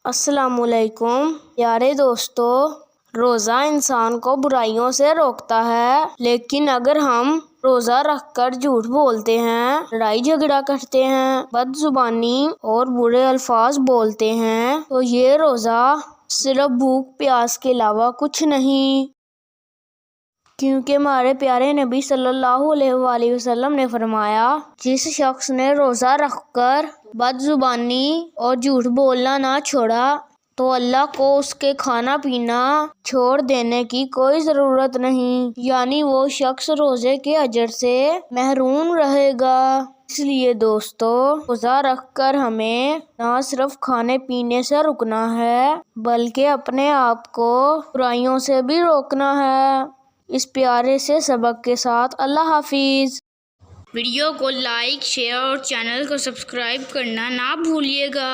अस्सलामुअलैकुम प्यारे दोस्तों, रोज़ा इंसान को बुराइयों से रोकता है, लेकिन अगर हम रोज़ा रखकर झूठ बोलते हैं, लड़ाई झगड़ा करते हैं, बदजुबानी और बुरे अल्फाज बोलते हैं, तो ये रोज़ा सिर्फ भूख प्यास के अलावा कुछ नहीं। क्योंकि हमारे प्यारे नबी सल्लल्लाहु अलैहि वसल्लम ने फरमाया, जिस शख्स ने रोज़ा रखकर बदजुबानी और झूठ बोलना ना छोड़ा तो अल्लाह को उसके खाना पीना छोड़ देने की कोई ज़रूरत नहीं, यानी वो शख्स रोज़े के अजर से महरूम रहेगा। इसलिए दोस्तों, रोज़ा रखकर हमें ना सिर्फ खाने पीने से रुकना है, बल्कि अपने आप को बुराइयों से भी रोकना है। इस प्यारे से सबक के साथ अल्लाह हाफिज़। वीडियो को लाइक, शेयर और चैनल को सब्सक्राइब करना ना भूलिएगा।